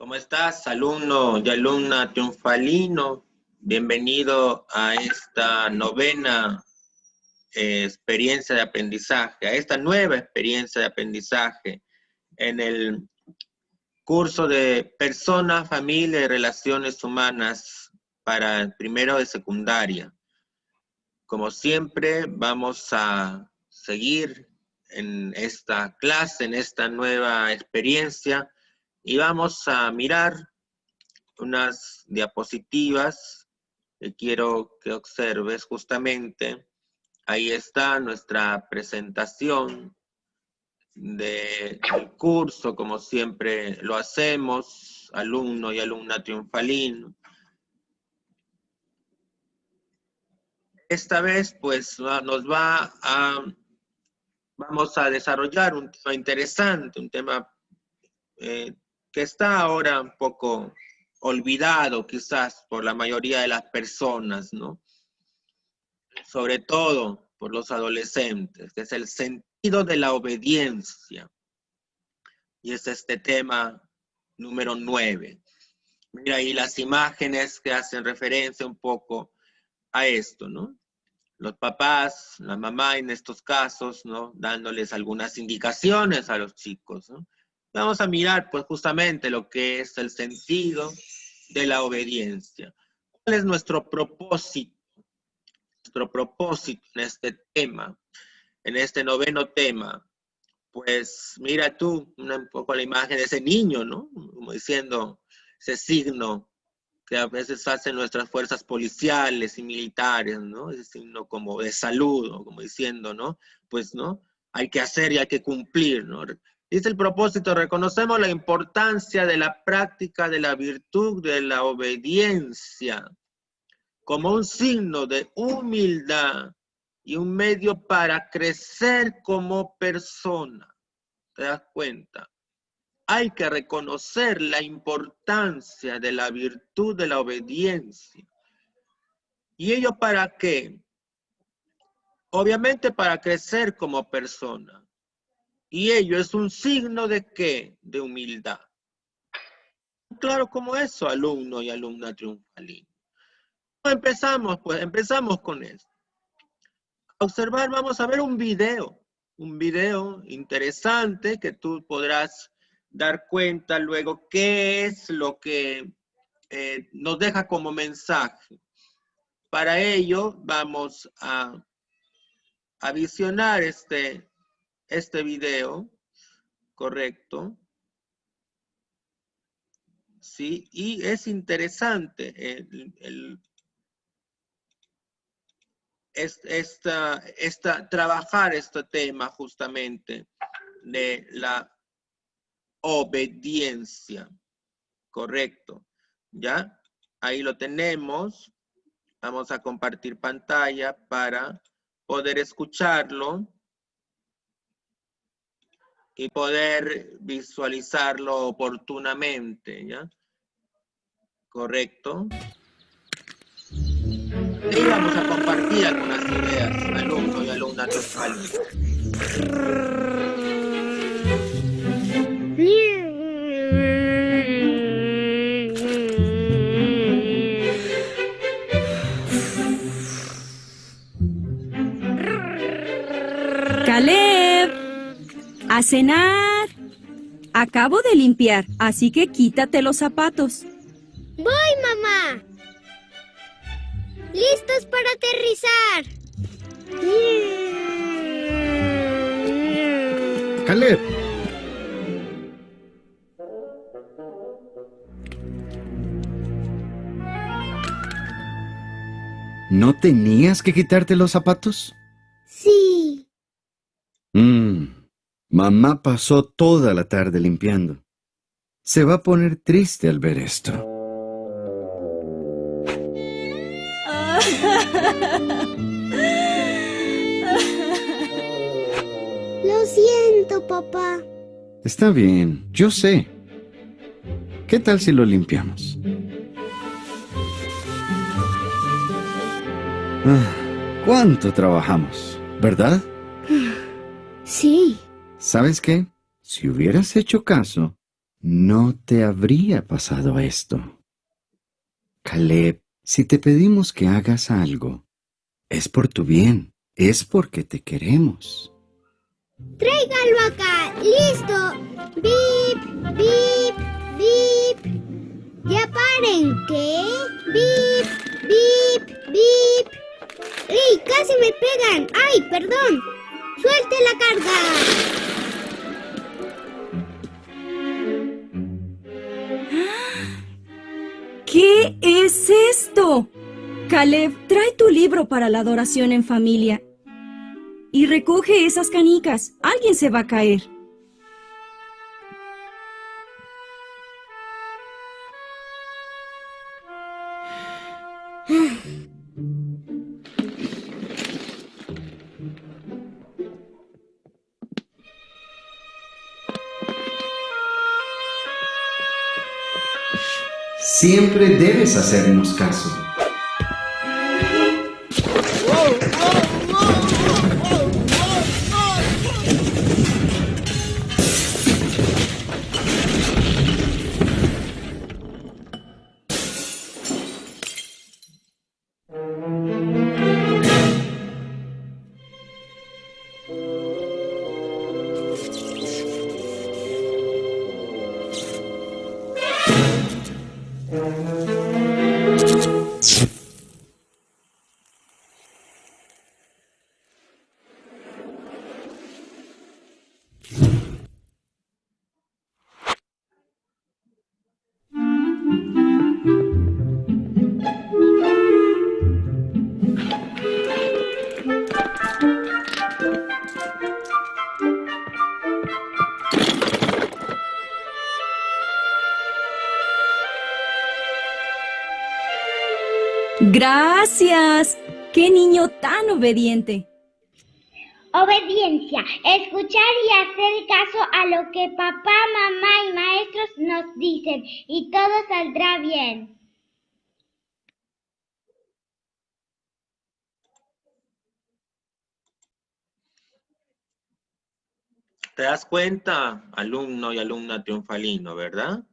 ¿Cómo estás, alumno y alumna triunfalino? Bienvenido a esta novena experiencia de aprendizaje, a esta nueva experiencia de aprendizaje en el curso de Personas, Familia y Relaciones Humanas para el primero de secundaria. Como siempre, vamos a seguir en esta clase, en esta nueva experiencia, y vamos a mirar unas diapositivas que quiero que observes justamente. Ahí está nuestra presentación del curso, como siempre lo hacemos, alumno y alumna triunfalino. Esta vez, pues, vamos a desarrollar un tema interesante, un tema que está ahora un poco olvidado quizás por la mayoría de las personas, ¿no? Sobre todo por los adolescentes, que es el sentido de la obediencia. Y es este tema número 9. Mira ahí las imágenes que hacen referencia un poco a esto, ¿no? Los papás, la mamá en estos casos, ¿no? Dándoles algunas indicaciones a los chicos, ¿no? Vamos a mirar, pues, justamente lo que es el sentido de la obediencia. ¿Cuál es nuestro propósito? Nuestro propósito en este tema, en este noveno tema. Pues mira tú un poco la imagen de ese niño, ¿no? Como diciendo, ese signo que a veces hacen nuestras fuerzas policiales y militares, ¿no? Ese signo como de saludo, como diciendo, ¿no? Pues, ¿no? Hay que hacer y hay que cumplir, ¿no? Dice el propósito, reconocemos la importancia de la práctica de la virtud de la obediencia como un signo de humildad y un medio para crecer como persona. ¿Te das cuenta? Hay que reconocer la importancia de la virtud de la obediencia. ¿Y ello para qué? Obviamente para crecer como persona. Y ello es un signo de ¿qué? De humildad. Claro como eso, alumno y alumna triunfalina. Empezamos, pues, empezamos con esto. Observar, vamos a ver un video interesante que tú podrás dar cuenta luego qué es lo que nos deja como mensaje. Para ello vamos a visionar este video, correcto. Sí, y es interesante trabajar este tema justamente de la obediencia, correcto, ¿ya? Ahí lo tenemos. Vamos a compartir pantalla para poder escucharlo y poder visualizarlo oportunamente, ¿ya? Correcto. Y vamos a compartir algunas ideas, alumnos y alumnas triunfales. ¡Caleb! ¡A cenar! Acabo de limpiar, así que quítate los zapatos. ¡Voy, mamá! ¡Listos para aterrizar! ¡Caleb! ¿No tenías que quitarte los zapatos? Sí. Mamá pasó toda la tarde limpiando. Se va a poner triste al ver esto. Lo siento, papá. Está bien, yo sé. ¿Qué tal si lo limpiamos? ¿Cuánto trabajamos, verdad? Sí. ¿Sabes qué? Si hubieras hecho caso, no te habría pasado esto. Caleb, si te pedimos que hagas algo, es por tu bien, es porque te queremos. Tráigalo acá. ¡Listo! ¡Bip! ¡Bip! ¡Bip! ¡Ya paren! ¿Qué? ¡Bip! ¡Bip! ¡Bip! ¡Ey! ¡Casi me pegan! ¡Ay, perdón! ¡Suelte la carga! ¿Qué es esto? Caleb, trae tu libro para la adoración en familia. Y recoge esas canicas. Alguien se va a caer. Siempre debes hacernos caso. ¡Gracias! ¡Qué niño tan obediente! Obediencia, escuchar y hacer caso a lo que papá, mamá y maestros nos dicen, y todo saldrá bien. ¿Te das cuenta, alumno y alumna triunfalino, verdad?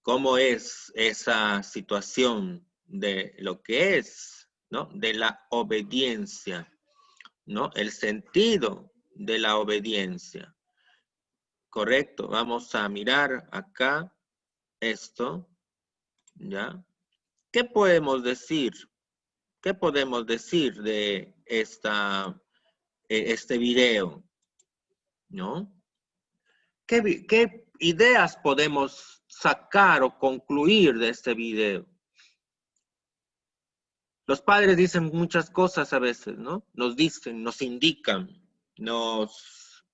¿Cómo es esa situación de lo que es, ¿no? De la obediencia, ¿no? El sentido de la obediencia. Correcto, vamos a mirar acá esto, ¿ya? ¿Qué podemos decir? ¿Qué podemos decir de este video? ¿No? ¿Qué ideas podemos sacar o concluir de este video? Los padres dicen muchas cosas a veces, ¿no? Nos dicen, nos indican, nos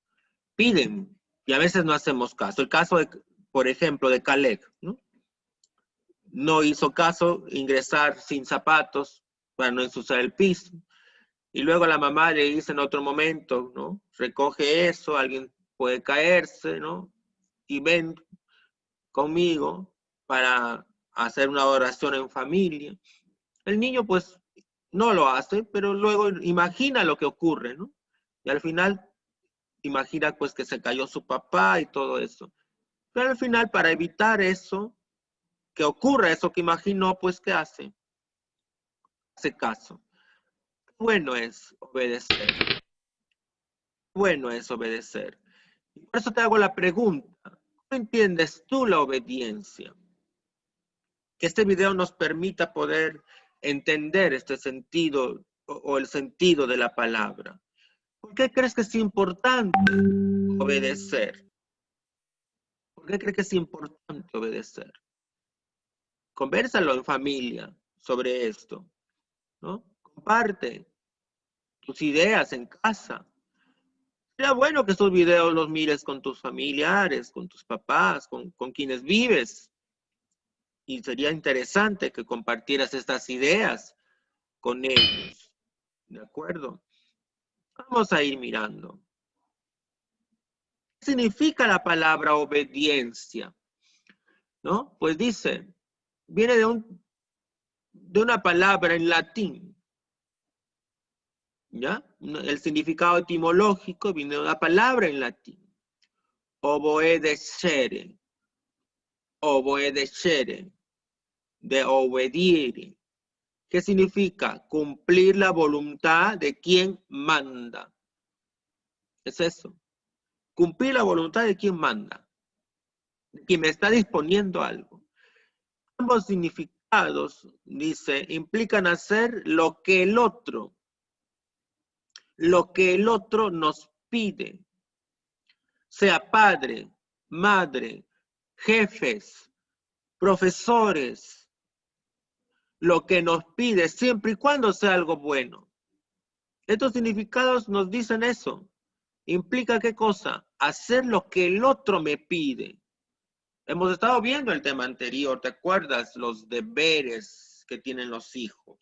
piden, y a veces no hacemos caso. El caso, por ejemplo, de Caleb, ¿no? No hizo caso ingresar sin zapatos para no ensuciar el piso. Y luego la mamá le dice en otro momento, ¿no? Recoge eso, alguien puede caerse, ¿no? Y ven conmigo para hacer una oración en familia. El niño pues no lo hace, pero luego imagina lo que ocurre, ¿no? Y al final imagina pues que se cayó su papá y todo eso. Pero al final, para evitar eso, que ocurra eso que imaginó, pues ¿qué hace? Hace caso. Bueno es obedecer. Bueno es obedecer. Y por eso te hago la pregunta. ¿Cómo entiendes tú la obediencia? Que este video nos permita poder entender este sentido o el sentido de la palabra. ¿Por qué crees que es importante obedecer? ¿Por qué crees que es importante obedecer? Convérsalo en familia sobre esto, ¿no? Comparte tus ideas en casa. Sería bueno que estos videos los mires con tus familiares, con tus papás, con quienes vives. Y sería interesante que compartieras estas ideas con ellos. ¿De acuerdo? Vamos a ir mirando. ¿Qué significa la palabra obediencia? ¿No? Pues dice, viene de una palabra en latín. ¿Ya? El significado etimológico viene de una palabra en latín. Oboedecere. Obedecere, de obedir. ¿Qué significa? Cumplir la voluntad de quien manda. Es eso. Cumplir la voluntad de quien manda. De quien me está disponiendo algo. Ambos significados, dice, implican hacer lo que el otro nos pide. Sea padre, madre, jefes, profesores, lo que nos pide, siempre y cuando sea algo bueno. Estos significados nos dicen eso. ¿Implica qué cosa? Hacer lo que el otro me pide. Hemos estado viendo el tema anterior, ¿te acuerdas? Los deberes que tienen los hijos.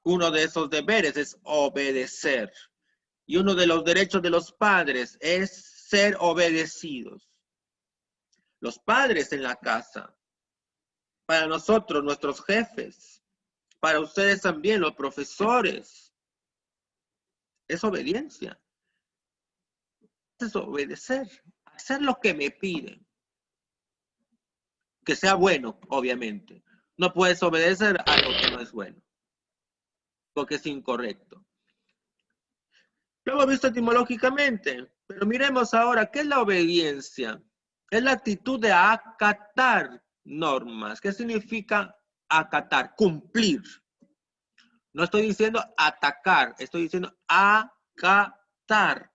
Uno de esos deberes es obedecer. Y uno de los derechos de los padres es ser obedecidos. Los padres en la casa, para nosotros, nuestros jefes, para ustedes también, los profesores, es obediencia. Es obedecer, hacer lo que me piden. Que sea bueno, obviamente. No puedes obedecer a lo que no es bueno, porque es incorrecto. Lo hemos visto etimológicamente, pero miremos ahora, ¿qué es la obediencia? Es la actitud de acatar normas. ¿Qué significa acatar? Cumplir. No estoy diciendo atacar, estoy diciendo acatar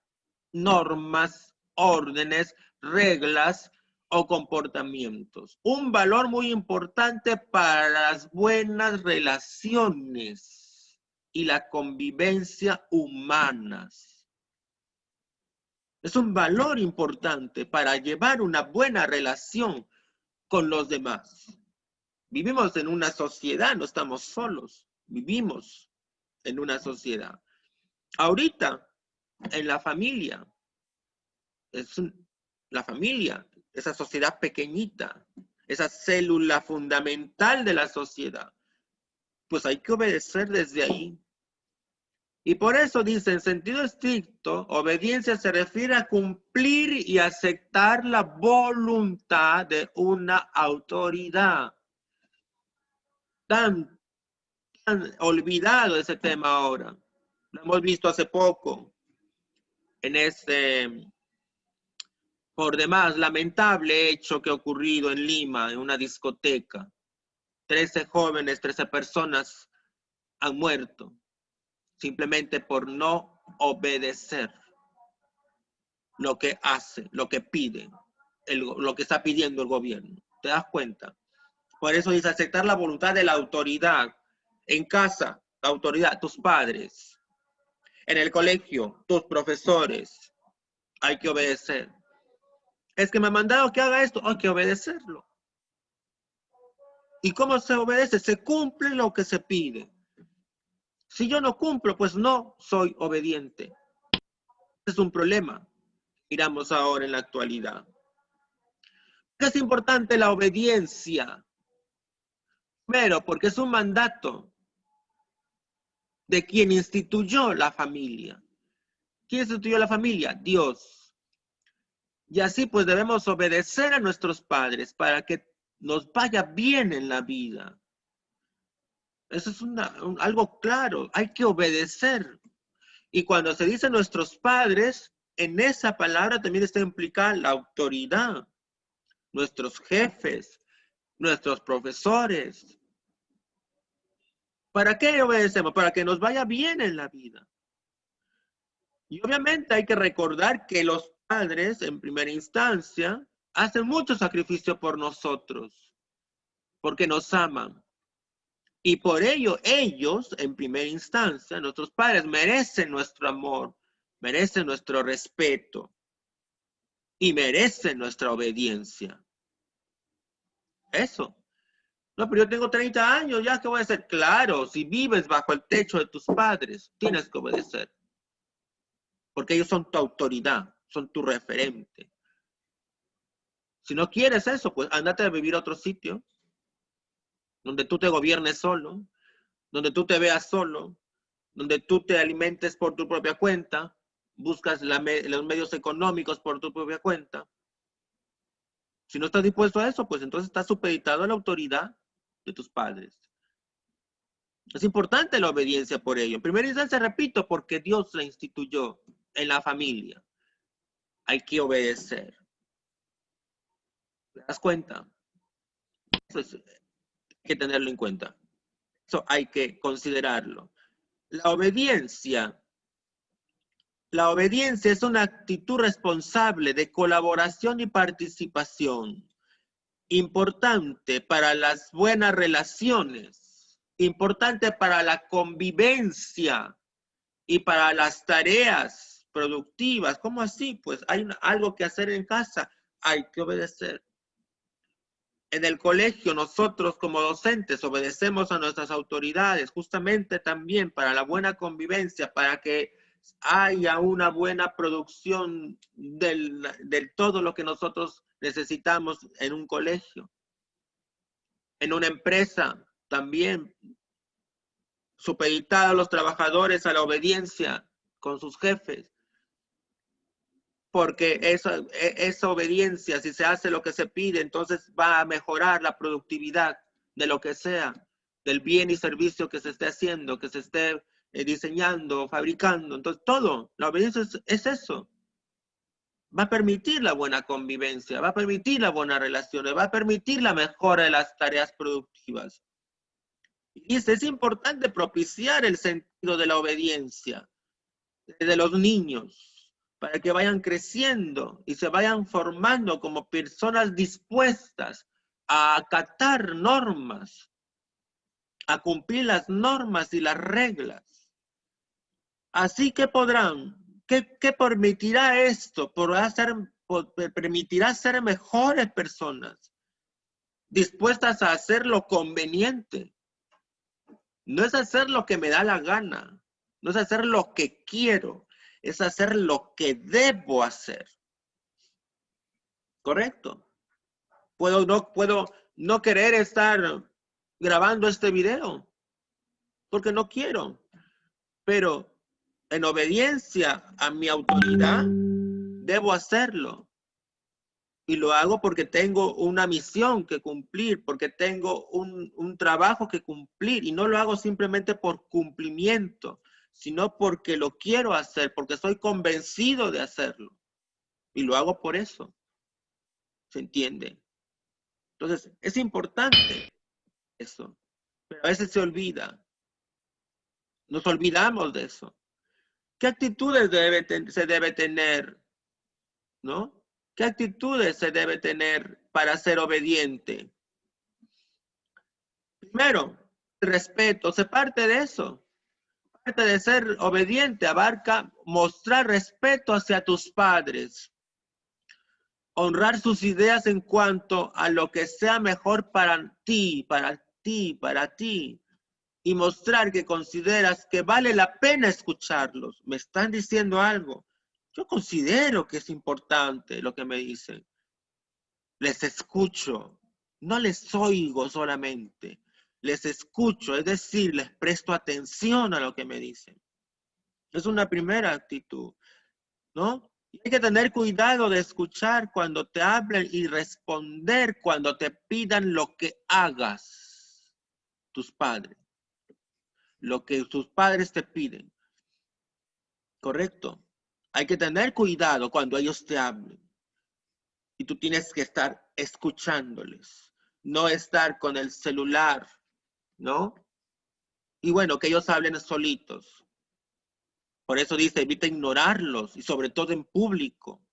normas, órdenes, reglas o comportamientos. Un valor muy importante para las buenas relaciones y la convivencia humanas. Es un valor importante para llevar una buena relación con los demás. Vivimos en una sociedad, no estamos solos. Vivimos en una sociedad. Ahorita, en la familia, la familia, esa sociedad pequeñita, esa célula fundamental de la sociedad, pues hay que obedecer desde ahí. Y por eso dice, en sentido estricto, obediencia se refiere a cumplir y aceptar la voluntad de una autoridad. Tan olvidado ese tema ahora. Lo hemos visto hace poco en este, por demás, lamentable hecho que ha ocurrido en Lima, en una discoteca. 13 jóvenes, 13 personas han muerto simplemente por no obedecer lo que hace, lo que pide, lo que está pidiendo el gobierno. ¿Te das cuenta? Por eso dice aceptar la voluntad de la autoridad. En casa, la autoridad, tus padres. En el colegio, tus profesores. Hay que obedecer. Es que me ha mandado que haga esto, hay que obedecerlo. ¿Y cómo se obedece? Se cumple lo que se pide. Si yo no cumplo, pues no soy obediente. Es un problema. Miramos ahora en la actualidad. Es importante la obediencia. Primero, porque es un mandato de quien instituyó la familia. ¿Quién instituyó la familia? Dios. Y así pues debemos obedecer a nuestros padres para que nos vaya bien en la vida. Eso es algo claro, hay que obedecer. Y cuando se dice nuestros padres, en esa palabra también está implicada la autoridad, nuestros jefes, nuestros profesores. ¿Para qué obedecemos? Para que nos vaya bien en la vida. Y obviamente hay que recordar que los padres, en primera instancia, hacen mucho sacrificio por nosotros, porque nos aman. Y por ello, ellos, en primera instancia, nuestros padres, merecen nuestro amor, merecen nuestro respeto y merecen nuestra obediencia. Eso. No, pero yo tengo 30 años, ¿ya qué voy a hacer? Claro, si vives bajo el techo de tus padres, tienes que obedecer. Porque ellos son tu autoridad, son tu referente. Si no quieres eso, pues ándate a vivir a otro sitio, donde tú te gobiernes solo, donde tú te veas solo, donde tú te alimentes por tu propia cuenta, buscas los medios económicos por tu propia cuenta. Si no estás dispuesto a eso, pues entonces estás supeditado a la autoridad de tus padres. Es importante la obediencia por ello. En primera instancia, repito, porque Dios la instituyó en la familia. Hay que obedecer. ¿Te das cuenta? Eso hay que tenerlo en cuenta. Eso hay que considerarlo. La obediencia es una actitud responsable de colaboración y participación, importante para las buenas relaciones, importante para la convivencia y para las tareas productivas. ¿Cómo así? Pues hay algo que hacer en casa, hay que obedecer. En el colegio nosotros como docentes obedecemos a nuestras autoridades justamente también para la buena convivencia, para que haya una buena producción del todo lo que nosotros necesitamos en un colegio. En una empresa también, supeditada a los trabajadores a la obediencia con sus jefes. Porque esa obediencia, si se hace lo que se pide, entonces va a mejorar la productividad de lo que sea, del bien y servicio que se esté haciendo, que se esté diseñando, fabricando. Entonces, todo, la obediencia es eso. Va a permitir la buena convivencia, va a permitir las buenas relaciones, va a permitir la mejora de las tareas productivas. Y es importante propiciar el sentido de la obediencia de los niños, para que vayan creciendo y se vayan formando como personas dispuestas a acatar normas, a cumplir las normas y las reglas. Así que ¿qué permitirá esto? Permitirá ser mejores personas, dispuestas a hacer lo conveniente. No es hacer lo que me da la gana, no es hacer lo que quiero, es hacer lo que debo hacer. ¿Correcto? Puedo no querer estar grabando este video porque no quiero, pero en obediencia a mi autoridad debo hacerlo. Y lo hago porque tengo una misión que cumplir, porque tengo un trabajo que cumplir, y no lo hago simplemente por cumplimiento, sino porque lo quiero hacer, porque estoy convencido de hacerlo. Y lo hago por eso. ¿Se entiende? Entonces, es importante eso. Pero a veces se olvida. Nos olvidamos de eso. ¿Qué actitudes se debe tener? ¿No? ¿Qué actitudes se debe tener para ser obediente? Primero, el respeto. Se parte de eso. Parte de ser obediente abarca mostrar respeto hacia tus padres. Honrar sus ideas en cuanto a lo que sea mejor para ti, para ti, para ti. Y mostrar que consideras que vale la pena escucharlos. Me están diciendo algo. Yo considero que es importante lo que me dicen. Les escucho. No les oigo solamente. Les escucho, es decir, les presto atención a lo que me dicen. Es una primera actitud, ¿no? Y hay que tener cuidado de escuchar cuando te hablen y responder cuando te pidan lo que hagas, tus padres. Lo que tus padres te piden. ¿Correcto? Hay que tener cuidado cuando ellos te hablen. Y tú tienes que estar escuchándoles. No estar con el celular, ¿no? Y bueno, que ellos hablen solitos. Por eso dice, evita ignorarlos y sobre todo en público.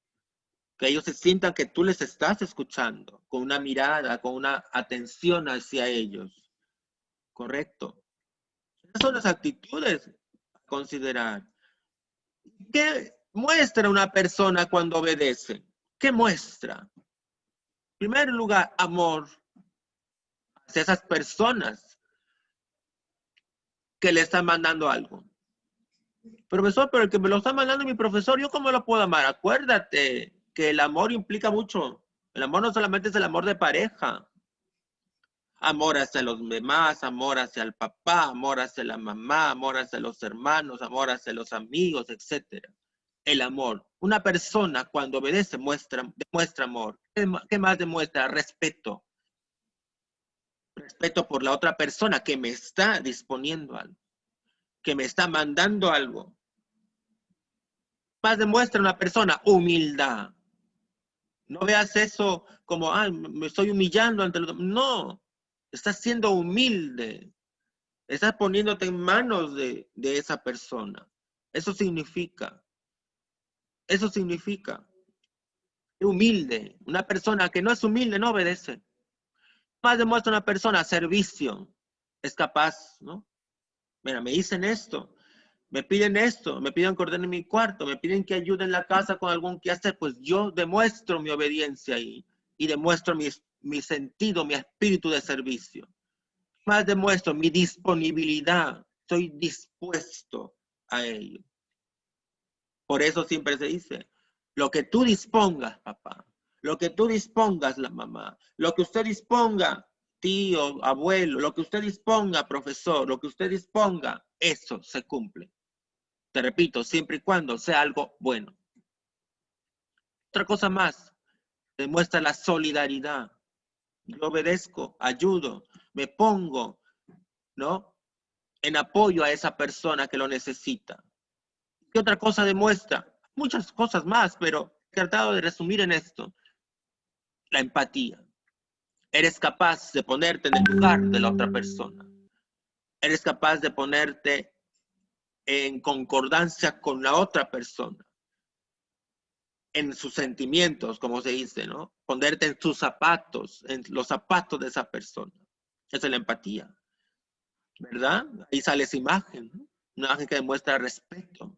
Que ellos se sientan que tú les estás escuchando con una mirada, con una atención hacia ellos. ¿Correcto? Esas son las actitudes a considerar. ¿Qué muestra una persona cuando obedece? ¿Qué muestra? En primer lugar, amor hacia esas personas que le están mandando algo. Profesor, pero el que me lo está mandando mi profesor, ¿yo cómo lo puedo amar? Acuérdate que el amor implica mucho. El amor no solamente es el amor de pareja. Amor hacia los demás, amor hacia el papá, amor hacia la mamá, amor hacia los hermanos, amor hacia los amigos, etc. el amor. Una persona cuando obedece demuestra amor. ¿Qué más demuestra? Respeto. Respeto por la otra persona que me está disponiendo algo, que me está mandando algo. Más demuestra una persona humildad. No veas eso como, me estoy humillando ante los demás. No, estás siendo humilde. Estás poniéndote en manos de esa persona. Eso significa humilde. Una persona que no es humilde no obedece. Más demuestra una persona servicio. Es capaz, ¿no? Mira, me dicen esto, me piden que ordene mi cuarto, me piden que ayude en la casa con algún quehacer, pues yo demuestro mi obediencia ahí y demuestro mi sentido, mi espíritu de servicio. Más demuestro mi disponibilidad, estoy dispuesto a ello. Por eso siempre se dice, lo que tú dispongas, papá, lo que tú dispongas, la mamá, lo que usted disponga, tío, abuelo, lo que usted disponga, profesor, lo que usted disponga, eso se cumple. Te repito, siempre y cuando sea algo bueno. Otra cosa más, demuestra la solidaridad. Yo obedezco, ayudo, me pongo, ¿no? En apoyo a esa persona que lo necesita. ¿Qué otra cosa demuestra? Muchas cosas más, pero he tratado de resumir en esto. La empatía. Eres capaz de ponerte en el lugar de la otra persona. Eres capaz de ponerte en concordancia con la otra persona. En sus sentimientos, como se dice, ¿no? Ponerte en sus zapatos, en los zapatos de esa persona. Esa es la empatía. ¿Verdad? Ahí sale esa imagen, ¿no? Una imagen que demuestra respeto.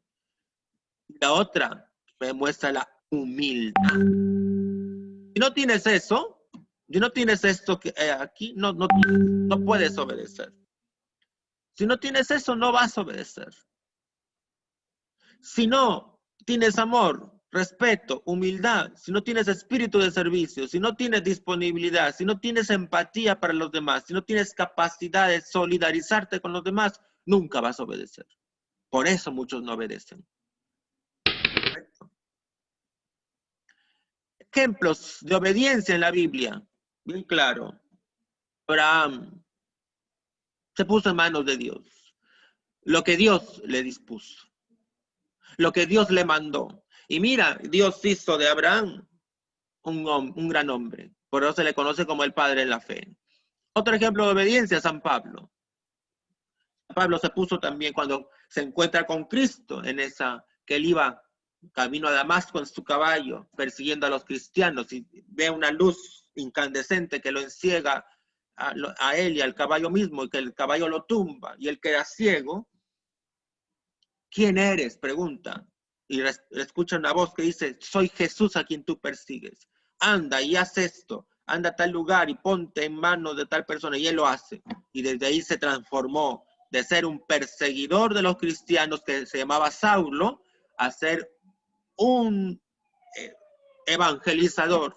Y la otra que demuestra la humildad. Si no tienes eso, si no tienes esto que aquí, no puedes obedecer. Si no tienes eso, no vas a obedecer. Si no tienes amor, respeto, humildad, si no tienes espíritu de servicio, si no tienes disponibilidad, si no tienes empatía para los demás, si no tienes capacidad de solidarizarte con los demás, nunca vas a obedecer. Por eso muchos no obedecen. Correcto. Ejemplos de obediencia en la Biblia, bien claro. Abraham se puso en manos de Dios. Lo que Dios le dispuso. Lo que Dios le mandó. Y mira, Dios hizo de Abraham un gran hombre. Por eso se le conoce como el padre de la fe. Otro ejemplo de obediencia es San Pablo. Pablo se puso también cuando se encuentra con Cristo en esa, que él iba camino a Damasco en su caballo, persiguiendo a los cristianos y ve una luz incandescente que lo enciega a él y al caballo mismo y que el caballo lo tumba y él queda ciego. ¿Quién eres? Pregunta. Y escucha una voz que dice, soy Jesús a quien tú persigues. Anda y haz esto. Anda a tal lugar y ponte en manos de tal persona. Y él lo hace. Y desde ahí se transformó de ser un perseguidor de los cristianos que se llamaba Saulo a ser un evangelizador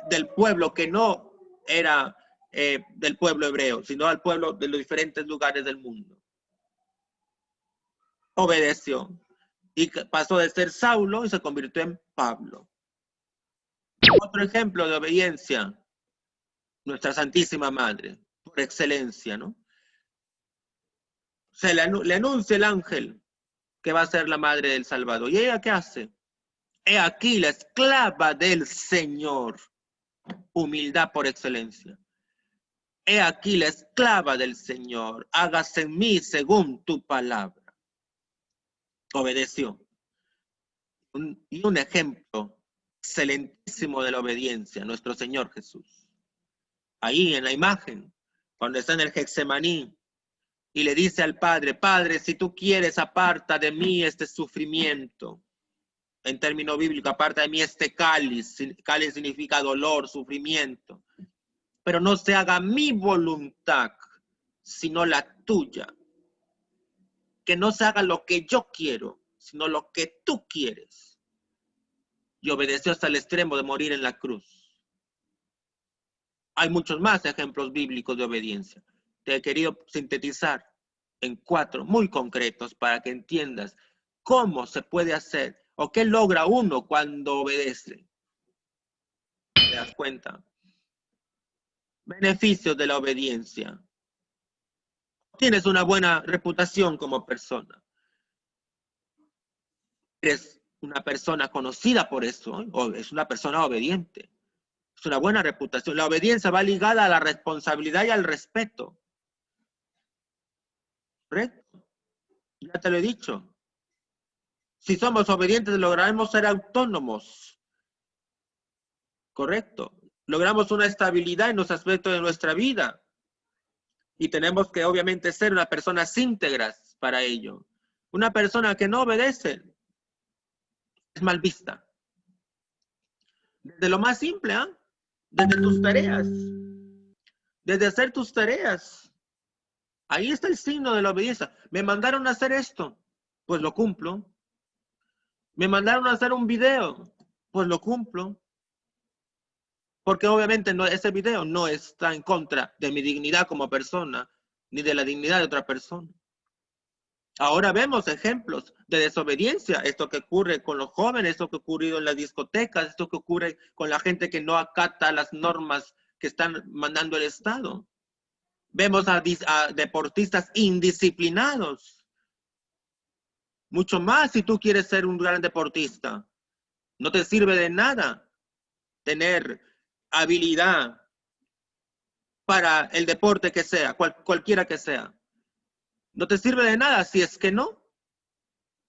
del pueblo que no era del pueblo hebreo, sino al pueblo de los diferentes lugares del mundo. Obedeció y pasó de ser Saulo y se convirtió en Pablo. Otro ejemplo de obediencia, nuestra Santísima Madre, por excelencia, ¿no? Se le anuncia el ángel que va a ser la madre del Salvador. ¿Y ella qué hace? He aquí la esclava del Señor. Humildad por excelencia. He aquí la esclava del Señor. Hágase en mí según tu palabra. Obedeció. Y un ejemplo excelentísimo de la obediencia, nuestro Señor Jesús. Ahí en la imagen, cuando está en el Getsemaní, y le dice al Padre, Padre, si tú quieres, aparta de mí este sufrimiento. En término bíblico, aparta de mí este cáliz. Cáliz significa dolor, sufrimiento. Pero no se haga mi voluntad, sino la tuya. Que no se haga lo que yo quiero, sino lo que tú quieres. Y obedeció hasta el extremo de morir en la cruz. Hay muchos más ejemplos bíblicos de obediencia. Te he querido sintetizar en 4 muy concretos para que entiendas cómo se puede hacer o qué logra uno cuando obedece. ¿Te das cuenta? Beneficios de la obediencia. Tienes una buena reputación como persona. Eres una persona conocida por eso, ¿eh? O es una persona obediente. Es una buena reputación. La obediencia va ligada a la responsabilidad y al respeto. ¿Correcto? Ya te lo he dicho. Si somos obedientes, lograremos ser autónomos. ¿Correcto? Logramos una estabilidad en los aspectos de nuestra vida. Y tenemos que, obviamente, ser una persona íntegras para ello. Una persona que no obedece es mal vista. Desde lo más simple, ¿eh? Desde tus tareas. Desde hacer tus tareas. Ahí está el signo de la obediencia. Me mandaron a hacer esto, pues lo cumplo. Me mandaron a hacer un video, pues lo cumplo. Porque obviamente ese video no está en contra de mi dignidad como persona, ni de la dignidad de otra persona. Ahora vemos ejemplos de desobediencia, esto que ocurre con los jóvenes, esto que ha ocurrido en las discotecas, esto que ocurre con la gente que no acata las normas que están mandando el Estado. Vemos a deportistas indisciplinados. Mucho más si tú quieres ser un gran deportista. No te sirve de nada tener habilidad para el deporte que sea, cualquiera que sea. No te sirve de nada si es que no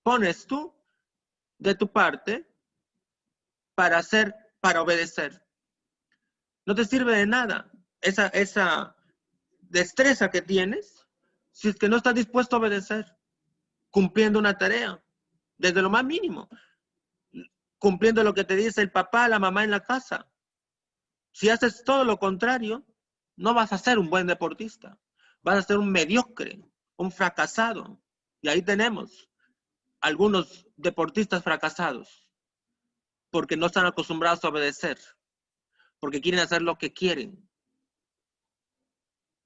pones tú de tu parte para obedecer. No te sirve de nada esa destreza que tienes si es que no estás dispuesto a obedecer, cumpliendo una tarea, desde lo más mínimo, cumpliendo lo que te dice el papá, la mamá en la casa. Si haces todo lo contrario, no vas a ser un buen deportista, vas a ser un mediocre, un fracasado. Y ahí tenemos algunos deportistas fracasados, porque no están acostumbrados a obedecer, porque quieren hacer lo que quieren.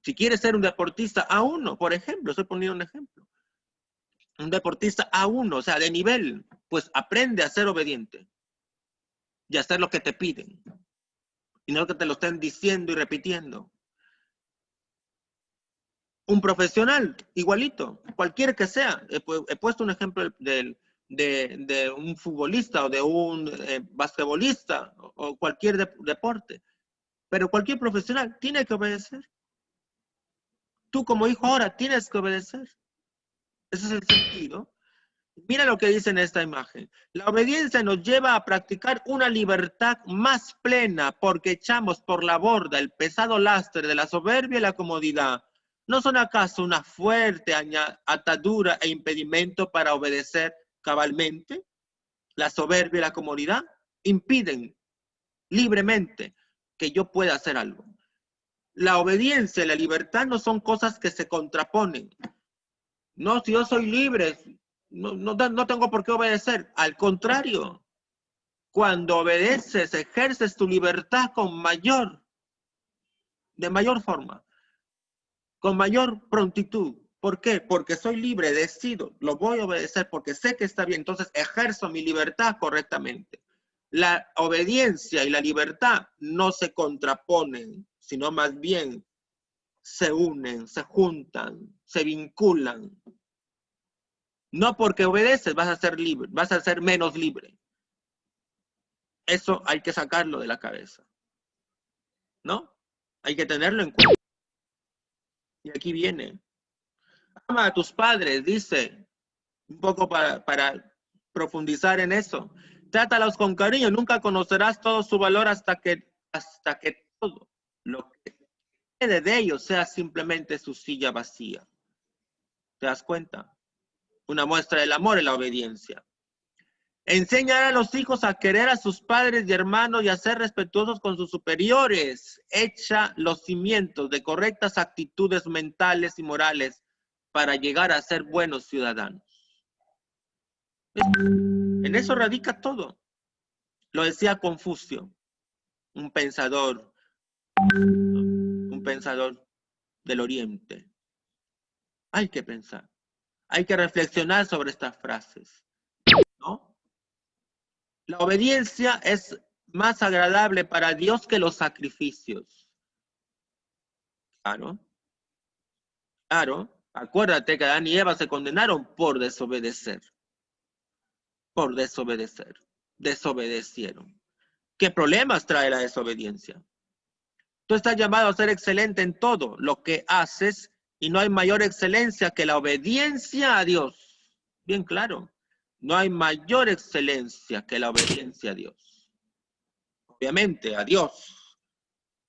Si quieres ser un deportista A1, por ejemplo, estoy poniendo un ejemplo, un deportista A1, o sea, de nivel, pues aprende a ser obediente y a hacer lo que te piden, y no que te lo estén diciendo y repitiendo. Un profesional, igualito, cualquiera que sea. He puesto un ejemplo de un futbolista o de un basquetbolista o cualquier deporte. Pero cualquier profesional tiene que obedecer. Tú como hijo ahora tienes que obedecer. Ese es el sentido. Mira lo que dice en esta imagen. La obediencia nos lleva a practicar una libertad más plena porque echamos por la borda el pesado lastre de la soberbia y la comodidad. ¿No son acaso una fuerte atadura e impedimento para obedecer cabalmente? La soberbia y la comodidad impiden libremente que yo pueda hacer algo. La obediencia y la libertad no son cosas que se contraponen. No, si yo soy libre, no tengo por qué obedecer. Al contrario, cuando obedeces, ejerces tu libertad de mayor forma, con mayor prontitud. ¿Por qué? Porque soy libre, decido, lo voy a obedecer porque sé que está bien, entonces ejerzo mi libertad correctamente. La obediencia y la libertad no se contraponen, sino más bien se unen, se juntan, se vinculan. No porque obedeces vas a ser libre, vas a ser menos libre. Eso hay que sacarlo de la cabeza, ¿no? Hay que tenerlo en cuenta. Y aquí viene. Ama a tus padres, dice, un poco para profundizar en eso. Trátalos con cariño, nunca conocerás todo su valor hasta que todo lo que quede de ellos sea simplemente su silla vacía. ¿Te das cuenta? Una muestra del amor es la obediencia. Enseñar a los hijos a querer a sus padres y hermanos y a ser respetuosos con sus superiores. Echa los cimientos de correctas actitudes mentales y morales para llegar a ser buenos ciudadanos. En eso radica todo. Lo decía Confucio, un pensador del Oriente. Hay que pensar, hay que reflexionar sobre estas frases. ¿no? La obediencia es más agradable para Dios que los sacrificios. Claro. Claro. Acuérdate que Adán y Eva se condenaron por desobedecer. Por desobedecer. Desobedecieron. ¿Qué problemas trae la desobediencia? Tú estás llamado a ser excelente en todo lo que haces y no hay mayor excelencia que la obediencia a Dios. Bien claro. No hay mayor excelencia que la obediencia a Dios. Obviamente, a Dios,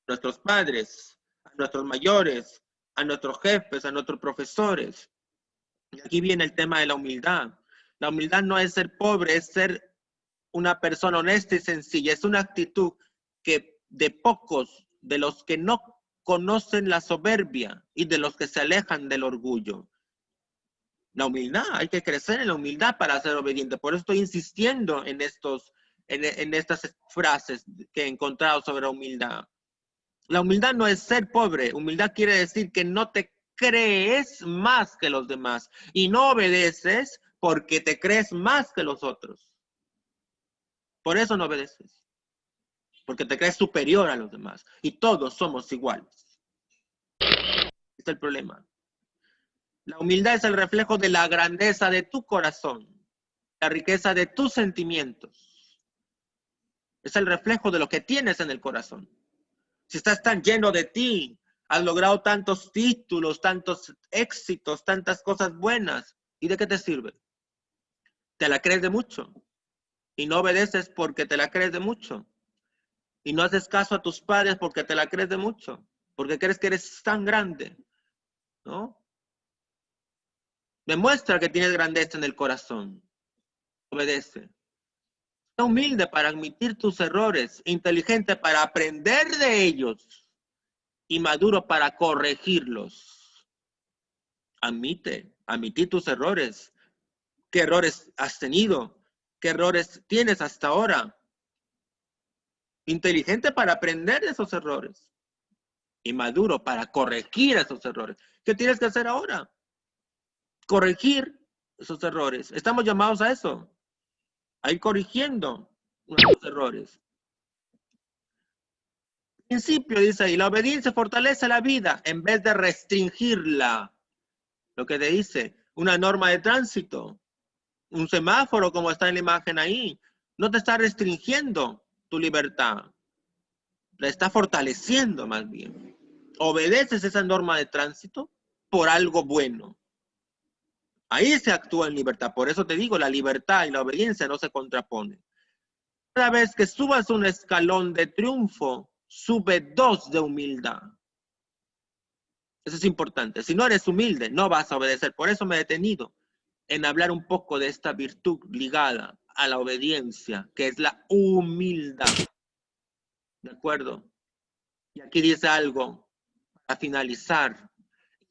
a nuestros padres, a nuestros mayores, a nuestros jefes, a nuestros profesores. Y aquí viene el tema de la humildad. La humildad no es ser pobre, es ser una persona honesta y sencilla. Es una actitud que de pocos, de los que no conocen la soberbia y de los que se alejan del orgullo. La humildad, hay que crecer en la humildad para ser obediente. Por eso estoy insistiendo en estas frases que he encontrado sobre humildad. La humildad no es ser pobre. Humildad quiere decir que no te crees más que los demás y no obedeces porque te crees más que los otros. Por eso no obedeces. Porque te crees superior a los demás. Y todos somos iguales. Este es el problema. La humildad es el reflejo de la grandeza de tu corazón. La riqueza de tus sentimientos. Es el reflejo de lo que tienes en el corazón. Si estás tan lleno de ti, has logrado tantos títulos, tantos éxitos, tantas cosas buenas, ¿y de qué te sirve? ¿Te la crees de mucho? Y no obedeces porque te la crees de mucho. Y no haces caso a tus padres porque te la crees de mucho. Porque crees que eres tan grande, ¿no? Demuestra que tienes grandeza en el corazón. Obedece. Sé humilde para admitir tus errores, inteligente para aprender de ellos y maduro para corregirlos. Admite tus errores. ¿Qué errores has tenido? ¿Qué errores tienes hasta ahora? Inteligente para aprender de esos errores y maduro para corregir esos errores. ¿Qué tienes que hacer ahora? Corregir esos errores. Estamos llamados a eso, a ir corrigiendo nuestros errores. Principio dice ahí, la obediencia fortalece la vida en vez de restringirla. Lo que te dice, una norma de tránsito, un semáforo como está en la imagen ahí, no te está restringiendo tu libertad, la está fortaleciendo más bien. Obedeces esa norma de tránsito por algo bueno. Ahí se actúa en libertad. Por eso te digo, la libertad y la obediencia no se contraponen. Cada vez que subas un escalón de triunfo, sube 2 de humildad. Eso es importante. Si no eres humilde, no vas a obedecer. Por eso me he detenido en hablar un poco de esta virtud ligada a la obediencia, que es la humildad. ¿De acuerdo? Y aquí dice algo para finalizar.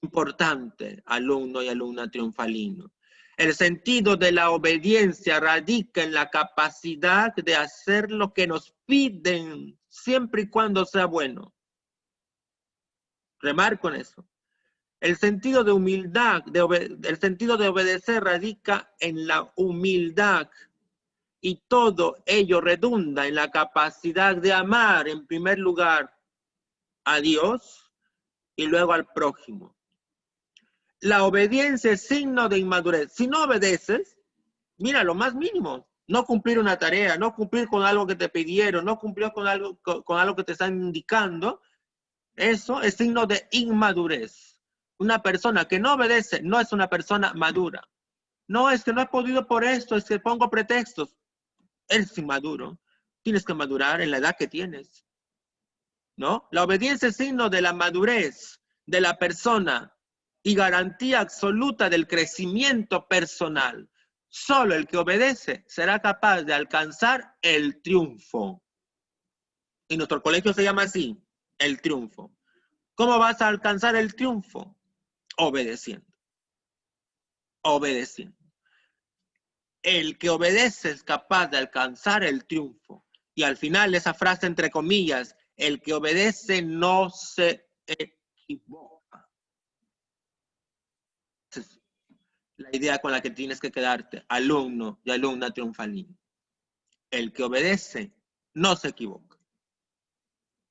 Importante, alumno y alumna triunfalino. El sentido de la obediencia radica en la capacidad de hacer lo que nos piden, siempre y cuando sea bueno. Remarco en eso. El sentido de humildad, el sentido de obedecer radica en la humildad y todo ello redunda en la capacidad de amar en primer lugar a Dios y luego al prójimo. La obediencia es signo de inmadurez. Si no obedeces, mira, lo más mínimo, no cumplir una tarea, no cumplir con algo que te pidieron, no cumplir con algo que te están indicando, eso es signo de inmadurez. Una persona que no obedece no es una persona madura. No, es que no he podido por esto, es que pongo pretextos. Eres inmaduro. Tienes que madurar en la edad que tienes, ¿no? La obediencia es signo de la madurez de la persona y garantía absoluta del crecimiento personal. Solo el que obedece será capaz de alcanzar el triunfo. Y nuestro colegio se llama así, el triunfo. ¿Cómo vas a alcanzar el triunfo? Obedeciendo. Obedeciendo. El que obedece es capaz de alcanzar el triunfo. Y al final esa frase entre comillas, el que obedece no se equivoca. la idea con la que tienes que quedarte, alumno y alumna triunfalina. El que obedece no se equivoca.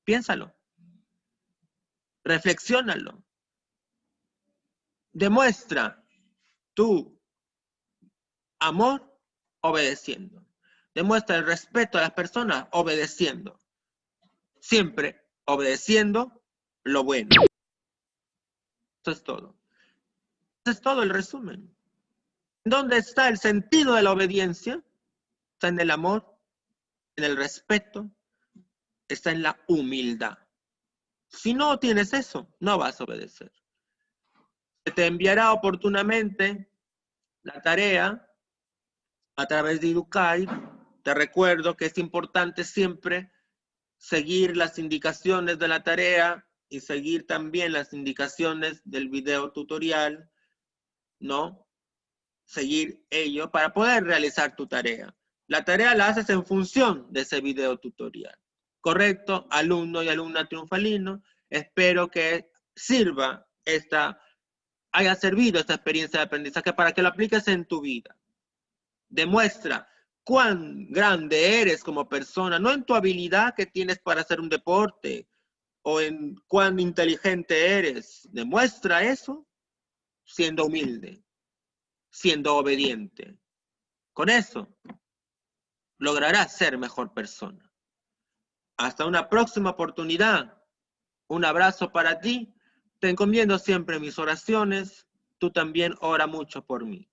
Piénsalo. Reflexiónalo. Demuestra tu amor obedeciendo. Demuestra el respeto a las personas obedeciendo. Siempre obedeciendo lo bueno. Eso es todo. Eso es todo el resumen. ¿Dónde está el sentido de la obediencia? Está en el amor, en el respeto, está en la humildad. Si no tienes eso, no vas a obedecer. Se te enviará oportunamente la tarea a través de Educare. Te recuerdo que es importante siempre seguir las indicaciones de la tarea y seguir también las indicaciones del video tutorial, ¿no? Seguir ello para poder realizar tu tarea. La tarea la haces en función de ese video tutorial. ¿Correcto? Alumno y alumna triunfalino, espero que haya servido esta experiencia de aprendizaje para que lo apliques en tu vida. Demuestra cuán grande eres como persona, no en tu habilidad que tienes para hacer un deporte o en cuán inteligente eres. Demuestra eso siendo humilde, siendo obediente. Con eso lograrás ser mejor persona. Hasta una próxima oportunidad. Un abrazo para ti. Te encomiendo siempre mis oraciones. Tú también ora mucho por mí.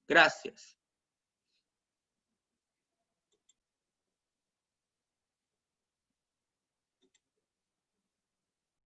Gracias.